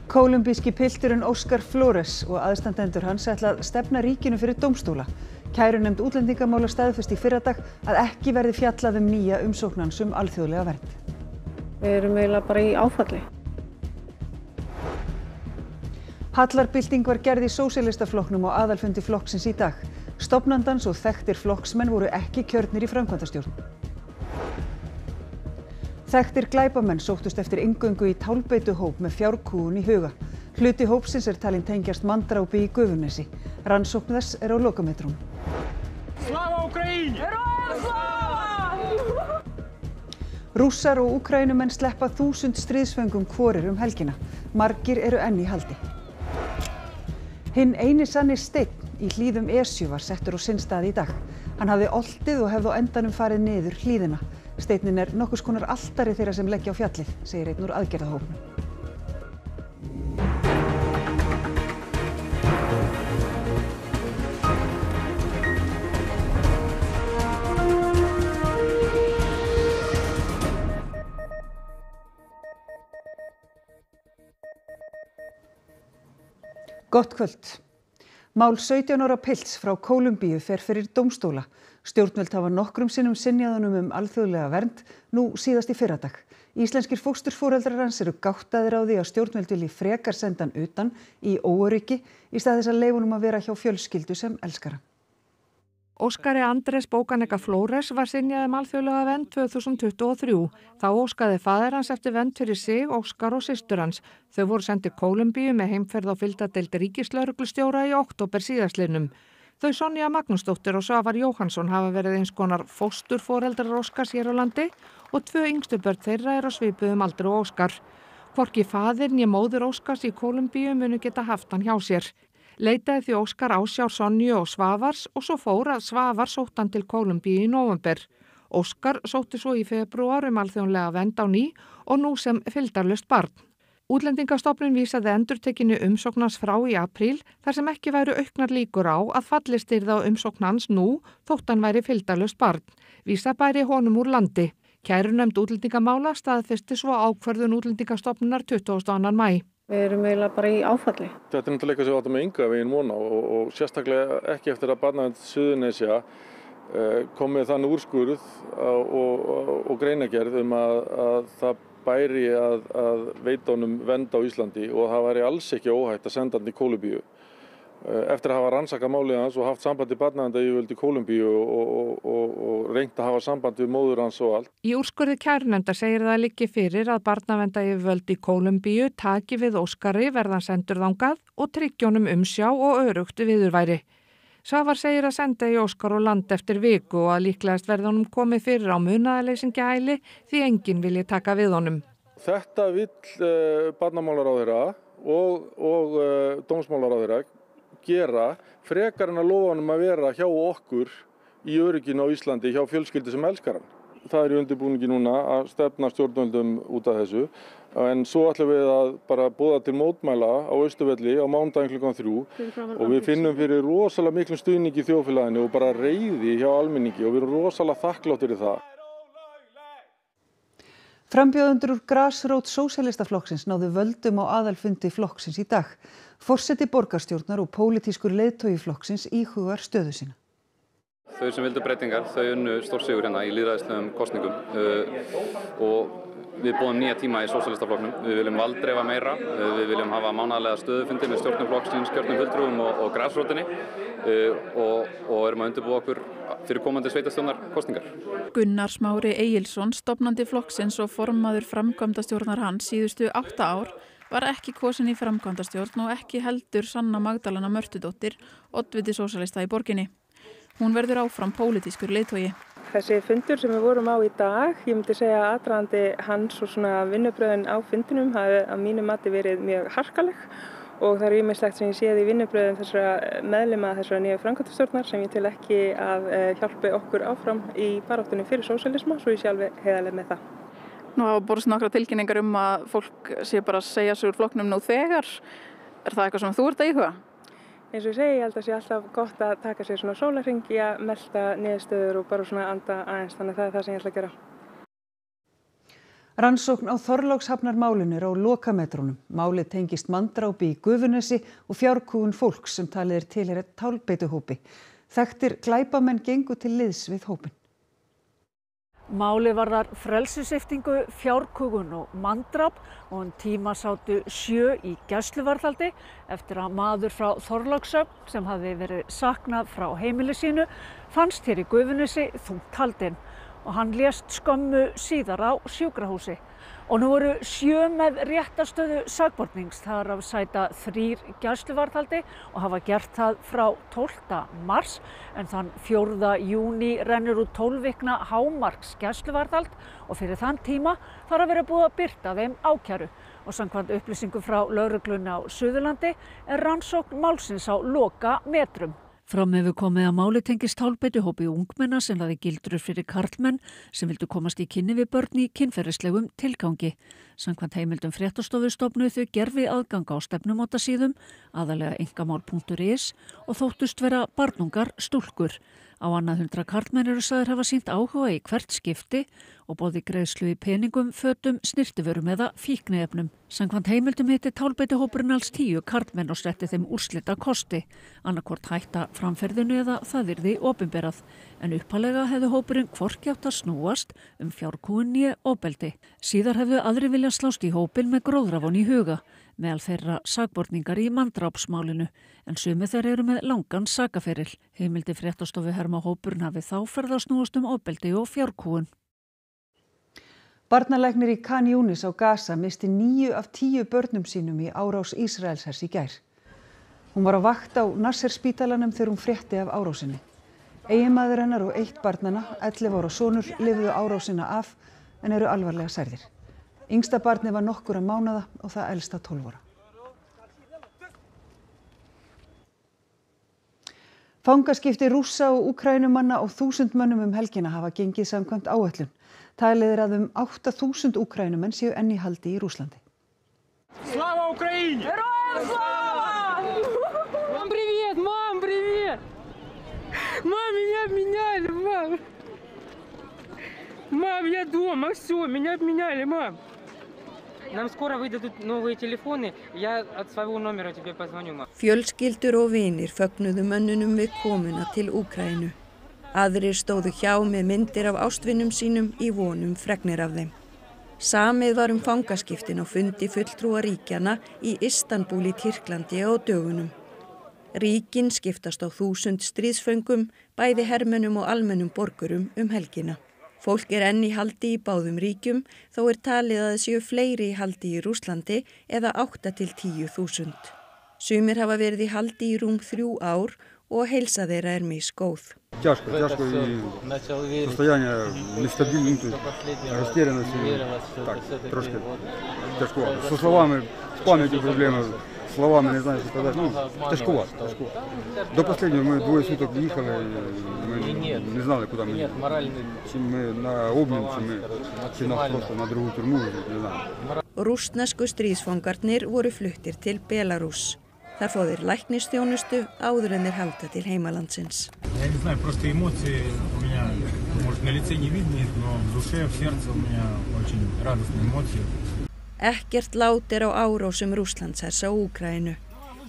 Kólumbíski pilturinn Óskar Flores og aðstandendur hans ætla að stefna ríkinu fyrir dómstóla. Kærunefnd útlendingamála staðfesti í fyrradag að ekki verði fjallað nýja umsókn hans alþjóðlega vernd. Við erum eiginlega bara í áfalli. Hallarbylting var gerð í Sósíalistaflokknum á aðalfundi flokksins í dag. Stofnandans og þekktir flokksmenn voru ekki kjörnir í framkvæmdastjórn. Þekktir glæpamenn sóttust eftir inngöngu í tálbeituhóp með fjárkúgun í huga. Hluti hópsins talinn tengjast manndrápi í Gufunesi. Rannsókn þess á lokametrunum. Slava Ukraín! Rússar og Úkraínumenn sleppa 1000 stríðsföngum hvorir helgina. Margir eru enn í haldi. Hinn eini sanni steinn í hlíðum Esju var settur á sinn stað í dag. Hann hafði oltið og hefði á endanum farið niður hlíðina. Steinninn nokkurs konar altari þeirra sem leggja á fjallið, segir einn úr aðgerðahópnum. Gott kvöld. Mál 17 ára pilts frá Kólumbíu fer fyrir dómstóla. Stjórnvöld hafa nokkrum sinnum synjað honum alþjóðlega vernd, nú síðast í fyrradag. Íslenskir fósturforeldrar hans eru gáttaðir á því að stjórnvöld vilji frekar senda hann utan í óöryggi í stað þess að leyfa honum að vera hjá fjölskyldu sem elskar hann. Óskari Andrés Bókaneka Flores var synjað alþjóðlega vernd 2023. Þá óskaði faðir hans eftir vernd fyrir sig, Óskar og systur hans. Þau voru send til Kólumbíu með heimferð á fylgdardeild ríkislögreglustjóra í október síðastliðnum. Þau Sonja Magnúsdóttir og Svavar Jóhannsson hafa verið eins konar fósturforeldrar Óskars hér á landi og 2 yngstu börn þeirra eru á svipuðum aldri og Óskar. Hvorki faðir né móðir Óskars í Kólumbíu munu geta haft hann hjá sér. Leitaði því Óskar ásjár Sonju og Svavars og svo fór að Svavar sótt hann til Kólumbíu í nóvember. Óskar sótti svo í febrúar alþjóðlega vernd á ný og nú sem fylgdarlaust barn. Útlendingastofnun vísaði endurtekinu umsókn hans frá í apríl þar sem ekki væru auknar líkur á að fallist yrði á umsókn hans nú þótt hann væri fylgdarlaust barn. Vísa bæri honum úr landi. Kærunefnd útlendingamála staðfesti svo ákvörðun Útlendingastofnunar 22. maí. Við erum eiginlega bara í áfalli. Þetta er náttúrulega eitthvað sem við áttum enga veginn vona og sérstaklega ekki eftir að Barnavernd Suðurnesja kom með þann úrskurð og greinagerð að það bæri að veita honum vernd á Íslandi og það væri alls ekki óhætt að senda hann í Kólumbíu. Eftir að hafa rannsakað málið hans og haft samband við barnaverndaryfirvöld í Kólumbíu og reynt að hafa samband við móður hans og allt. Í úrskurði kærunefndar segir það liggi fyrir að barnaverndaryfirvöld í Kólumbíu taki við Óskari verðan sendur þangað og tryggi honum umsjá og örugt viðurværi. Svavar segir að senda í Óskar og land eftir viku og að líklegast verði honum komið fyrir á munaðarleysingahæli því enginn vilji taka við honum. Þetta vill barnamálaráðherra og dómsmálaráðherra gera frekar en að lofa honum að vera hjá okkur í örygginu á Íslandi hjá fjölskyldu sem elskar hann. Það er í undirbúningi núna að stefna stjórnvöldum út af þessu en svo ætlum við að bara boða til mótmæla á Austurvelli á mánudaginn klukkan 3 og við finnum fyrir rosalega miklum stuðningi í þjóðfélaginu og bara reiði hjá almenningi og við erum rosalega þakkláttir í það. Frambjóðendur úr grasrót Sósíalistaflokksins náðu völdum á aðalfundi flokksins í dag. Forseti borgarstjórnar og pólitískur leiðtogi flokksins íhugar stöðu sína. Þau sem vildu breytingar, þau unnu stórsigur hérna í lýðræðislegum kosningum og við boðum nýja tíma í Sósíalistaflokknum. Við viljum valddreifa meira, við viljum hafa mánaðarlega stöðufundi með stjórnum flokksins, kjörnum fulltrúum og grasrótinni og erum að undirbúa okkur fyrir komandi sveitarstjórnarkosningar. Gunnar Smári Egilsson, stofnandi flokksins og formaður framkvæmdastjórnar hans síðustu 8 ár, var ekki kosin í framkvæmdastjórn og ekki heldur Sanna Magdalena Mörtudóttir, oddviti sósíalista í borginni. Hún verður áfram pólitískur leiðtogi. Þessi fundur sem við vorum á í dag, ég myndi segja að aðdragandi hans og svona vinnubrögðin á fundinum hafi að mínu mati verið mjög harkaleg og það er ýmislegt sem ég séð í vinnubrögðum þessara meðlima þessara nýju framkvæmdastjórnar sem ég tel ekki að hjálpi okkur áfram í baráttunni fyrir sósíalisma, svo ég sé alveg heiðarleg með það. Nú hafa borist nokkrar tilkynningar að fólk sé bara að segja sig úr flokknum nú þegar. Er það eitthvað sem þú ert að íhuga? Eins og ég segi, ég held að sé alltaf gott að taka sér svona sólarhring í að melta niðurstöður og bara svona anda aðeins, þannig að það er það sem ég ætla að gera. Rannsókn á Þorlákshafnarmálinu er á lokametrunum. Málið tengist manndrápi í Gufunesi og fjárkúgun fólks sem talið tilheyra tálbeituhópi. Þekktir glæpamenn gengu til liðs við hópinn. Málið varðar frelsissviptingu, fjárkúgun og manndráp og tíma sátu 7 í gæsluvarðhaldi eftir að maður frá Þorlákshöfn sem hafði verið saknað frá heimili sínu fannst hér í Gufunesi þungt haldinn og hann lést skömmu síðar á sjúkrahúsi. Og nú eru 7 með réttarstöðu sakbornings, þar af sæta 3 gæsluvarðhaldi og hafa gert það frá 12. mars en þann 4. júní rennur út 12 vikna hámarks gæsluvarðhald og fyrir þann tíma þarf að vera búið að birta þeim ákæru. Og samkvæmt upplýsingum frá lögreglunni á Suðurlandi er rannsókn málsins á loka metrum. Fram hefur komið að máli tengist tálbeituhópi ungmenna sem laði gildrur fyrir karlmenn sem vildu komast í kynni við börn í kynferðislegum tilgangi. Samkvæmt heimildum fréttastofu stofnuðu þau gerfi aðgang á stefnumótasíðum, aðalega einkamál.is og þóttust vera barnungar stúlkur. Á annað 100 karlmenn eru sagðir hafa sýnt áhuga í hvert skipti og boðið greiðslu í peningum, fötum, snyrtivörum eða fíkniefnum. Samkvæmt heimildum hitti tálbeituhópurinn alls 10 karlmenn og setti þeim úrslita kosti, annaðhvort hætta framferðinu eða það yrði opinberað. En upphaflega hefði hópurinn hvorki átt að snúast fjárkúgun né ofbeldi. Síðar hefðu aðrir vilja slást í hópinn með gróðravon í huga, meðal þeirra sakborningar í manndrápsmálinu, en sumir þeirra eru með langan sakaferil. Heimildi fréttastofu herma hópurinn hafi þá ferð að snúast ofbeldi og fjárkúgun. Barnalæknir í Khan Yunis á Gaza missti 9 af 10 börnum sínum í árás Ísraelshers í gær. Hún var á vakt á Nasser-spítalanum þegar hún frétti af árásinni. Eiginmaður hennar og 1 barnanna, 11 ára sonur, lifðu árásina af en eru alvarlega særðir. Yngsta barnið var nokkurra mánaða og það elsta 12 ára. Fangaskipti Rússa og Úkraínumanna á 1000 mönnum helgina hafa gengið samkvæmt áætlun. Talið er að 8000 Úkraínumenn séu enn í haldi í Rússlandi. Slava Ukraini! Heroям slava! Мам, привет! Мам, привет! Мам, меня обменяли, мам! Мам, я дома, все, меня обменяли, мам! Нам скоро выдадут новые телефоны, я от своего номера тебе позвоню, мам. Fjölskyldur og vinir fögnuðu mönnunum við komuna til Úkraínu. Aðrir stóðu hjá með myndir af ástvinum sínum í vonum fregnir af þeim. Samið var fangaskiptin á fundi fulltrúa ríkjanna í Istanbúl í Tyrklandi á dögunum. Ríkin skiptast á 1000 stríðsföngum, bæði hermennum og almennum borgurum helgina. Fólk er enn í haldi í báðum ríkjum, þó er talið að séu fleiri í haldi í Rússlandi eða 8 til 10.000. Sumir hafa verið í haldi í rúm 3 ár og heilsa þeirra er misgóð. Тяжко и состояние нестабильное, растерянность, так, трошки тяжко. Со словами, с памятью проблемы, словами не знаю, что сказать, тяжковато. До последнего мы 2 суток ехали, мы не знали, куда мы едем. Мы на обмен, чи нас просто на другую тюрьму, не знаю. Rússnesku stríðsfangarnir voru fluttir til Belarús. Þar fá þeir læknisþjónustu áður en þeir halda til heimalandsins. Я не знаю, просто эмоции у меня, может, на лице не видно, но в душе, в сердце у меня очень радостные эмоции. Ekkert lát er á árásum Rússlandshers á Úkraínu.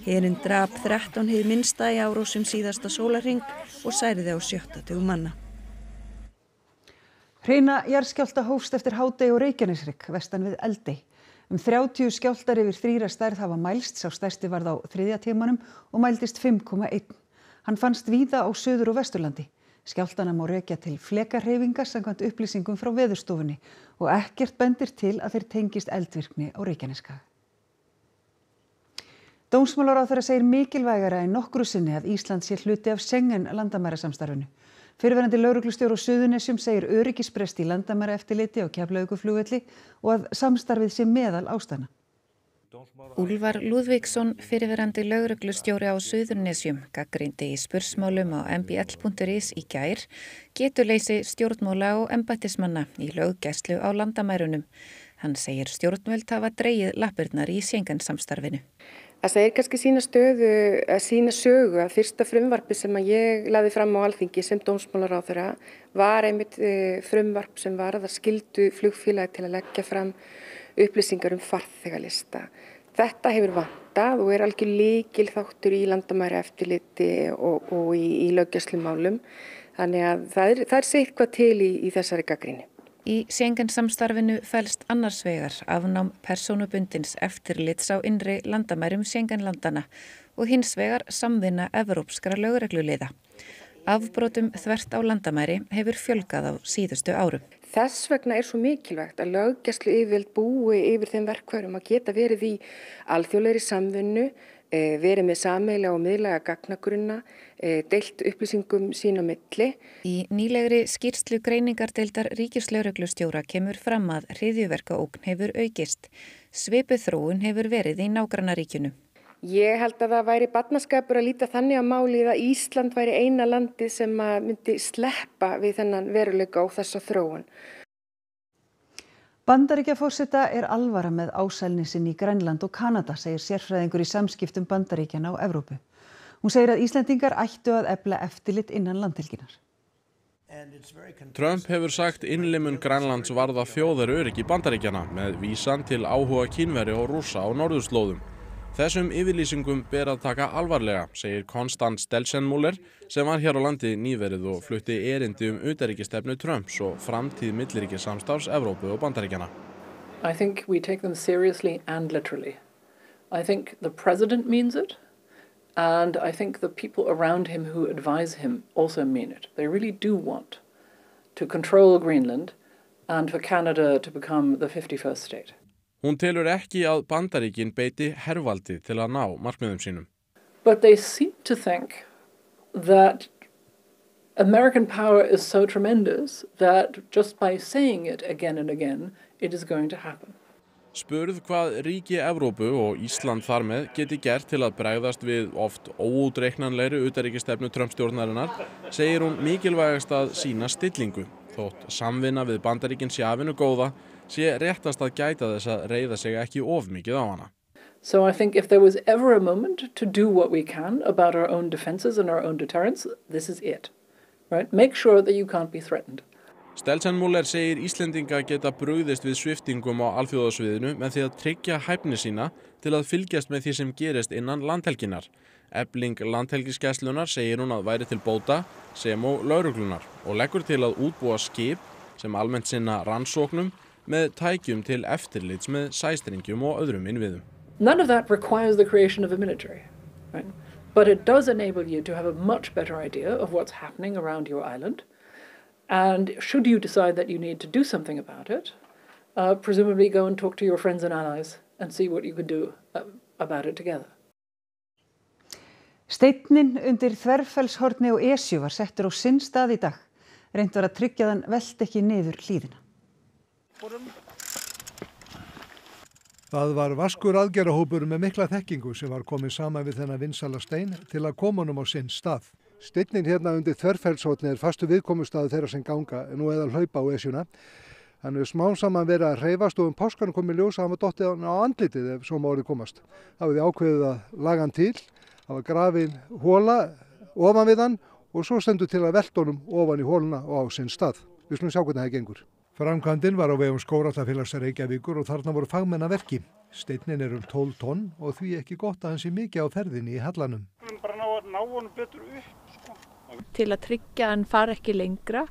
Herinn drap 13 hið minnsta í árásum síðasta sólarhring og særði á 70 manna. Hrina jarðskjálfta hófst eftir hádegi og Reykjaneshrygg vestan við Eldey. 30 skjálftar yfir 3 stærð hafa mælst, sá stærsti varð á 3. tímanum og mældist 5,1. Hann fannst víða á Suður- og Vesturlandi. Skjálftana má rekja til flekahreyfingar samkvæmt upplýsingum frá Veðurstofunni og ekkert bendir til að þeir tengist eldvirkni á Reykjanesskaga. Dómsmálaráðherra segir mikilvægara en nokkru sinni að Ísland sé hluti af Schengen landamærasamstarfinu. Fyrrverandi lögreglustjóri á Suðurnesjum segir öryggisbrest í landamæraeftirliti á Keflavíkurflugvelli og að samstarfið sé meðal ástæðna. Úlfar Lúðvíksson, fyrrverandi lögreglustjóri á Suðurnesjum, gagnrýndi í spursmálum á mbl.is í gær getuleysi stjórnmála og embættismanna í löggæslu á landamærunum. Hann segir stjórnvöld hafa dregið lappirnar í Schengen samstarfinu. Það segir kannski sína sögu að fyrsta frumvarpi sem að ég lagði fram á Alþingi sem dómsmálaráðherra var einmitt frumvarp sem var að það skyldu flugfélagi til að leggja fram upplýsingar farþegalista. Þetta hefur vantað og algjör lykilþáttur í landamæraeftirliti og í löggæslumálum. Þannig að það sé eitthvað til í þessari gagnrýni. Í Schengen-samstarfinu felst annars vegar afnám persónubundins eftirlits á innri landamærum Schengen-landana og hins vegar samvinna evrópskra lögregluliða. Afbrotum þvert á landamæri hefur fjölgað á síðustu árum. Þess vegna svo mikilvægt að löggæsluyfirvöld búi yfir þeim verkfærum að geta verið í alþjóðlegri samvinnu, verið með sameiginlega og miðlæga gagnagrunna, deilt upplýsingum sín á milli. Í nýlegri skýrslu greiningardeildar ríkislögreglustjóra kemur fram að hryðjuverkaógn hefur aukist. Svipuð þróun hefur verið í nágrannaríkjunum. Ég held að það væri barnaskapur að líta þannig á málið að Ísland væri eina landið sem myndi sleppa við þennan veruleika og þessa þróun. Bandaríkjaforseta alvara með ásælni sinni í Grænland og Kanada, segir sérfræðingur í samskiptum Bandaríkjanna og Evrópu. Hún segir að Íslendingar ættu að efla eftirlit innan landhelginnar. Trump hefur sagt innlimun Grænlands varða þjóðaröryggi Bandaríkjanna með vísan til áhuga Kínverja og Rússa á norðurslóðum. Þessum yfirlýsingum ber að taka alvarlega, segir Konstanz Stelzenmüller, sem var hér á landi nýverið og flutti erindi utanríkisstefnu Trumps og framtíð milliríkjasamstarfs Evrópu og Bandaríkjanna. I think we take them seriously and literally. I think the president means it, and I think the people around him who advise him also mean it. They really do want to control Greenland and for Canada to become the 51st state. Hún telur ekki að Bandaríkin beiti hervaldi til að ná markmiðum sínum. But they seem to think that American power is so tremendous that just by saying it again and again, it is going to happen. Spurð hvað ríki Evrópu og Ísland þar með geti gert til að bregðast við oft óútreiknanlegri utanríkisstefnu Trump-stjórnarinnar, segir hún mikilvægast að sýna stillingu. Þótt samvinna við Bandaríkin sé af hinu góða, sé réttast að gæta þess að reiða sig ekki of mikið á hana. So I think if there was ever a moment to do what we can about our own defenses and our own deterrence, this is it. Right? Make sure that you can't be threatened. Stelzenmüller segir Íslendinga geta brugðist við sviptingum á alþjóðasviðinu með því að tryggja hæfni sína til að fylgjast með því sem gerist innan landhelginnar. Efling landhelgisgæslunnar segir hún að væri til bóta sem og lögreglunar og leggur til að útbúa skip sem almennt sinna rannsóknum með tækjum til eftirlits með sæstrengjum og öðrum innviðum. None of that requires the creation of a military, right? But it does enable you to have a much better idea of what's happening around your island. And should you decide that you need to do something about it, presumably go and talk to your friends and allies and see what you can do about it together. Steinninn undir Þverfellshorni og Esju var settur á sinn stað í dag. Reynt var að tryggja þann velti ekki niður hlíðina. Það var vaskur aðgerðahópur með mikla þekkingu sem var komið saman við þennan vinsæla stein til að koma honum á sinn stað. Steinninn hérna undir Þverfellshorni fastu viðkomustaður þeirra sem ganga nú eða hlaupa á Esjuna. Hann hefur smám saman verið að hreyfast og páskanum komið ljós að hann var dottið á andlitið ef svo má orðið komast. Það var ákveðið að laga hann til, það var grafin hóla ofan við hann og svo stendur til að velta honum ofan í hóluna og á sinn stað. Við skulum sjá hvernig það gengur. Framkvæmdin var á vegum Skógræktarfélags Reykjavíkur og þarna voru fagmenn að verki. Steinninn 12 tonn og því ekki gott að hann sé mikið á ferðinni í hallanum. Bara ná honum betur upp, sko. Til að tryggja að hann fari ekki lengra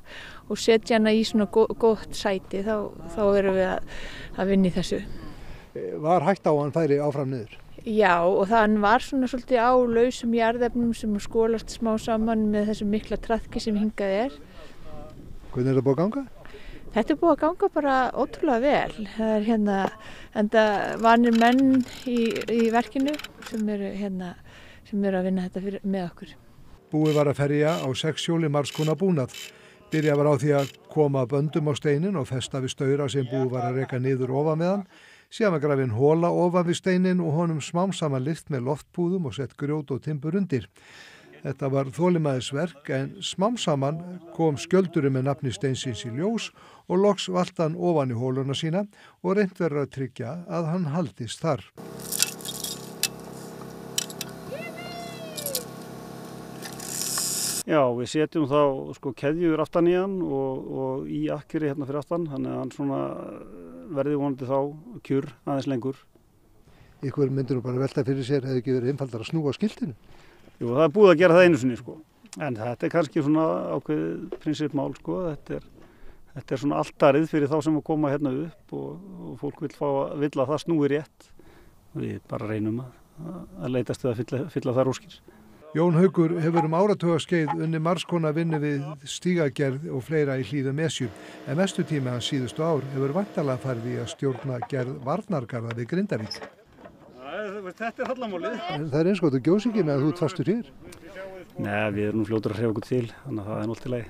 og setja hann í svona gott sæti þá erum við að vinna í þessu. Var hægt á hann færi áfram niður? Já, og þann var svona svolítið á lausum jarðefnum sem skólast smá saman með þessu mikla traðki sem hingað Hvernig þetta búið að ganga? Þetta búið að ganga bara ótrúlega vel. Það hérna, enda vanir menn í verkinu sem eru að vinna þetta með okkur. Búið var að ferja á 6 hjóli margs konar búnað. Byrjað var á því að koma böndum á steinin og festa við staura sem búið var að reka niður ofan með hann. Síðan var grafin hóla ofan við steinin og honum smám saman lyft með loftpúðum og sett grjót og timbur undir. Þetta var þolinmæðisverk en smám saman kom skjöldurinn með nafni steinsins í ljós og loks valti hann ofan í hóluna sína og reynt verður að tryggja að hann haldist þar. Já, við setjum þá sko keðjur aftan í hann og í akkeri hérna fyrir aftan, þannig að hann svona verði vonandi þá kjur aðeins lengur. Ykkur myndir nú bara velta fyrir sér, hefði ekki verið einfaldara að snúa skiltinu? Jú, það er búið að gera það einu sinni sko, en þetta er kannski svona ákveðið prinsipmál sko, þetta er svona altarið fyrir þá sem að koma hérna upp og fólk vill að það snúi rétt. Við bara reynum að leitast við að fylla þar óskir. Jón Haukur hefur áratugaskeið unnið margs konar vinnu við stígagerð og fleira í hlíðum Esju, en mestu tími hans síðustu ár hefur væntanlega farið í að stjórna gerð varnargarða við Grindavík. Þetta er hallamálið. En það er eins gott að gjósa ekki með að þú ert fastur hér. Nei, við erum nú fljótur að hreyfa okkur til, þannig að það er náttúrulega í lagi.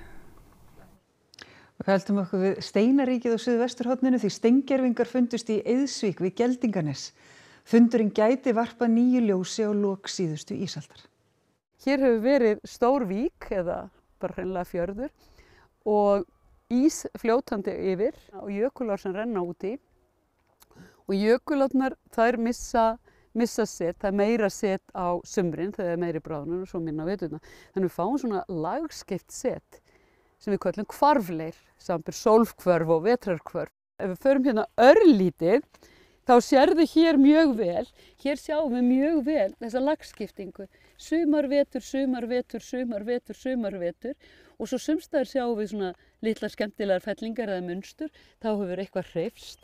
Við höldum okkur við Steinaríkið á suðvesturhorninu því steingervingar fundust í Eiðsvík við Geldinganes. Fundurinn gæti varpað nýju ljósi á lok síðustu ísaldar. Hér hefur verið stór vík eða bara hreinlega fjörður og ís fljótandi yfir og jökulár sem renna úti og jökulárnar þær missa set, það er meira set á sumrin þegar það er meiri bráðnun og svo minna á veturna. Þannig við fáum svona lagskipt set sem við köllum hvarfleir, samanber sólhvörf og vetrarhvörf. Ef við förum hérna örlítið þá sérðu hér mjög vel, hér sjáum við mjög vel þessa lagskiptingu. Sumarvetur, sumarvetur, sumarvetur, sumarvetur og svo sumstaðar sjáum við svona litlar skemmtilegar fellingar eða munstur. Þá hefur eitthvað hreyfst,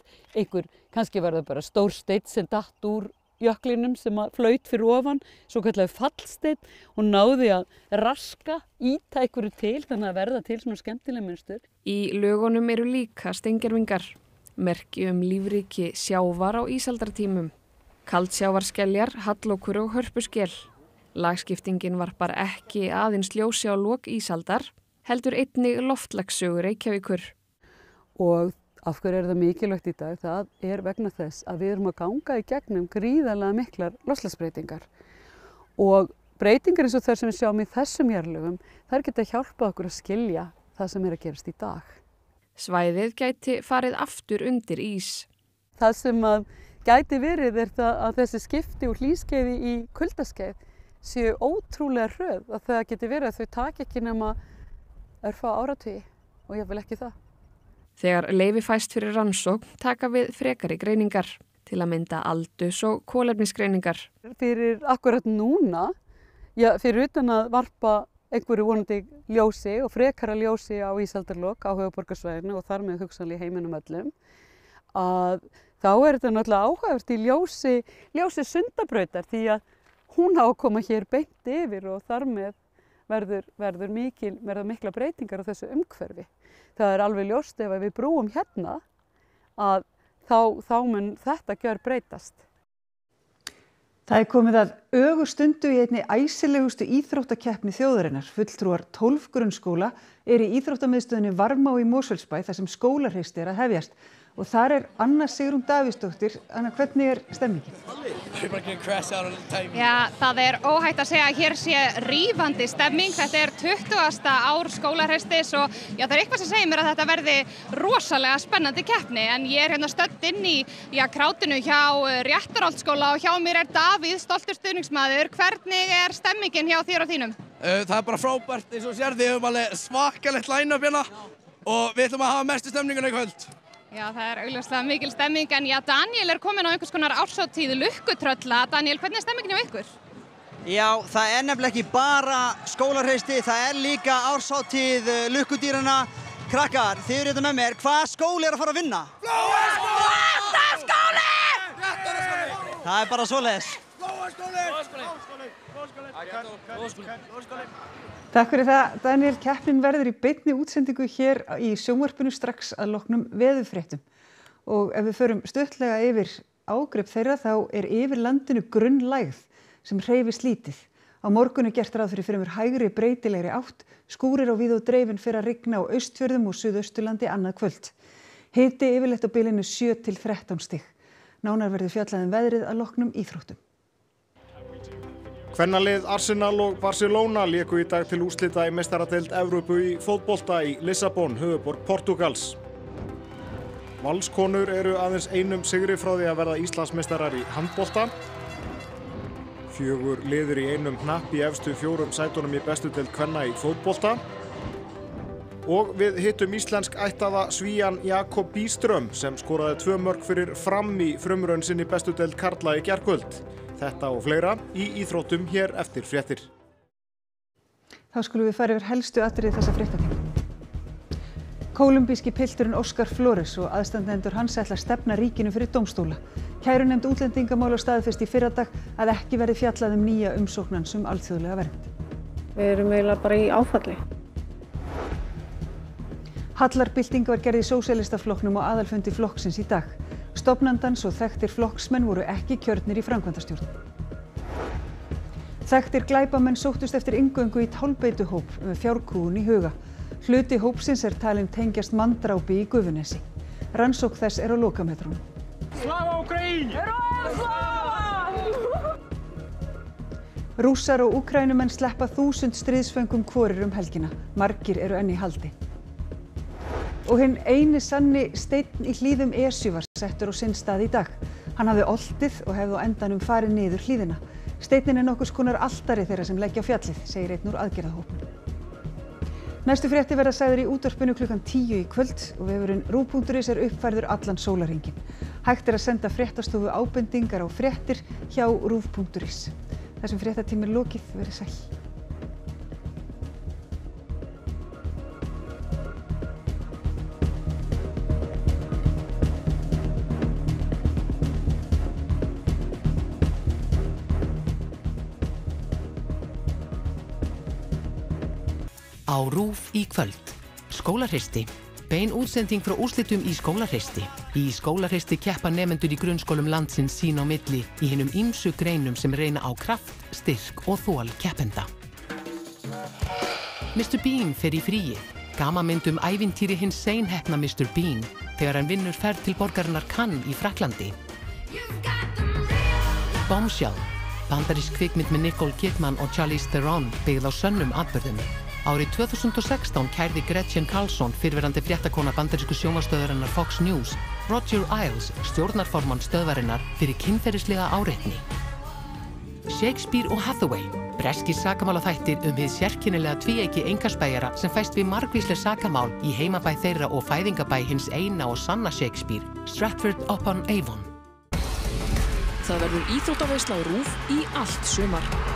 kannski var það bara stór steinn sem datt úr jöklinum sem flaut fyrir ofan, svo kallar fallsteinn og náði að raska, ýta einhverju til þannig að verða til svona skemmtileg munstur. Í lögunum eru líka steingervingar. Merki lífríki sjávar á ísaldartímum. Kaldsjávarskeljar, hallókur og hörpuskel. Lagskiptingin varpar ekki aðeins ljósi á lok ísaldar, heldur einnig loftslagssögu Reykjavíkur. Og af hverju er það mikilvægt í dag? Það er vegna þess að við erum að ganga í gegnum gríðarlega miklar loftslagsbreytingar. Og breytingar eins og þær sem við sjáum í þessum jarðlögum, þær geta hjálpað okkur að skilja það sem er að gerast í dag. Svæðið gæti farið aftur undir ís. Það sem gæti verið er það að þessi skipti úr hlýskeiði í kuldaskeið séu ótrúlega hröð að það geti verið að þau taki ekki nema örfá áratugi og jafnvel ekki það. Þegar leyfi fæst fyrir rannsókn taka við frekari greiningar til að mynda aldurs- og kolefnisgreiningar. Fyrir akkurat núna, fyrir utan að varpa einhverju vonandi ljósi og frekara ljósi á ísaldarlok á höfuðborgarsvæðinu og þar með hugsanlega í heiminum öllum, að þá er þetta náttúrulega áhugavert í ljósi Sundabrautar því að hún á að koma hér beint yfir og þar með verður mikla breytingar á þessu umhverfi. Það er alveg ljóst ef við brúum hérna að þá mun þetta gjörbreytast. Það er komið að ögurstundu í einni æsilegustu íþróttakeppni þjóðarinnar. Fulltrúar 12 grunnskóla eru í íþróttamiðstöðinni Varmá í Mosfellsbæ þar sem skólahreysti er að hefjast. Og þar er Anna Sigrún Davíðsdóttir. Anna, hvernig er stemmingin? Já, það er óhætt að segja að hér sé rífandi stemming. Þetta er 20. ár skólareistis og það er eitthvað sem segir mér að þetta verði rosalega spennandi keppni. En ég er hérna stödd inn í krátinu hjá Réttarholtsskóla og hjá mér er Davíð, stoltur stuðningsmaður. Hvernig er stemmingin hjá þér og þínum? Það er bara frábært, eins og sér, við höfum alveg svakalegt line-up hérna og við ætlum að hafa mestu stemninguna í kvöld. Já, það er augljóslega mikil stemming, en Daniel er komin á einhvers konar árshátíð lukkutrölla. Daniel, hvernig er stemmingin hjá ykkur? Já, það er nefnilega ekki bara skólahreysti, það er líka árshátíð lukkudýranna. Krakkar, þið eru hérna með mér, hvaða skóli er að fara að vinna? Flóaskóli! Það er bara svoleiðis. Takk fyrir það, Daniel. Keppnin verður í beinni útsendingu hér í sjónvarpinu strax að loknum veðurfréttum. Og ef við förum stuttlega yfir ágrip þeirra þá er yfir landinu grunn lægð sem hreyfist lítið. Á morgun er gert ráð fyrir fremur hægri breytilegri átt, skúrir á víð og dreifin fer að rigna á Austfjörðum og Suðausturlandi annað kvöld. Hiti yfirleitt á bilinu 7 til 13 stig. Nánar verður fjallað veðrið að loknum íþróttum. Kvennalið Arsenal og Barcelona léku í dag til úrslita í meistaradeild Evrópu í fótbolta í Lissabon, höfuðborg Portúgals. Valskonur eru aðeins einum sigri frá því að verða Íslandsmeistarar í handbolta. 4 liðir í einum hnapp í efstu 4 sætunum í bestu deild kvenna í fótbolta. Og við hittum íslensk ættaða Svían Jakob Byström sem skoraði 2 mörk fyrir Fram í frumraun sinni bestu deild karla í gærkvöld. Þetta og fleira í íþróttum hér eftir fréttir. Þá skulum við fara yfir helstu atriði þessa fréttatíma. Kólumbíski pilturinn Óskar Flores og aðstandendur hans ætla að stefna ríkinu fyrir dómstóla. Kærunefnd útlendingamála staðfesti í fyrradag að ekki verði fjallað nýja umsókn hans alþjóðlega vernd. Við erum eiginlega bara í áfalli. Hallarbylting var gerð í Sósíalistaflokknum á aðalfundi flokksins í dag. Stofnandans og þekktir flokksmenn voru ekki kjörnir í framkvæmdastjórn. Þekktir glæpamenn sóttust eftir inngöngu í tálbeituhóp með fjárkúgun í huga. Hluti hópsins talinn tengjast manndrápi í Gufunesi. Rannsókn þess á lokametrunum. Slava Ukraini! Rússar og Úkraínumenn sleppa 1000 stríðsföngum hvorir helgina. Margir eru enn í haldi. Og hinn eini sanni steinn í hlíðum Esju var settur á sinn stað í dag. Hann hafði oltið og hefði á endanum farið niður hlíðina. Steinninn nokkurs konar altari þeirra sem leggja á fjallið, segir einn úr aðgerðahópnum. Næstu fréttir verða sagðar í útvarpinu klukkan 10 í kvöld og vefurinn ruv.is uppfærður allan sólarhringinn. Hægt að senda fréttastofu ábendingar á fréttir hjá ruv.is. Þessum fréttatími lokið, verið sæl. Á RÚV í kvöld. Skólahreysti. Bein útsending frá úrslitum í skólahreysti. Í skólahreysti keppa nemendur í grunnskólum landsins sín á milli í hinum ýmsu greinum sem reyna á kraft, styrk og þol keppenda. Mr. Bean fer í fríi. Gamanmynd ævintýri hins seinheppna Mr. Bean þegar hann vinnur ferð til borgarinnar Cannes í Frakklandi. Bombshell. Bandarísk kvikmynd með Nicole Kidman og Charlize Theron byggð á sönnum atburðum. Árið 2016 kærði Gretchen Carlson, fyrrverandi fréttakona bandarísku sjónvarpsstöðvarinnar Fox News, Roger Ailes, stjórnarformann stöðvarinnar, fyrir kynferðislega áreitni. Shakespeare og Hathaway. Breskir sakamálaþættir hið sérkennilega tvíeyki einkaspæjara sem fæst við margvísleg sakamál í heimabæ þeirra og fæðingabæ hins eina og sanna Shakespeare, Stratford-upon-Avon. Það verður íþróttaveisla á RÚV í allt sumar.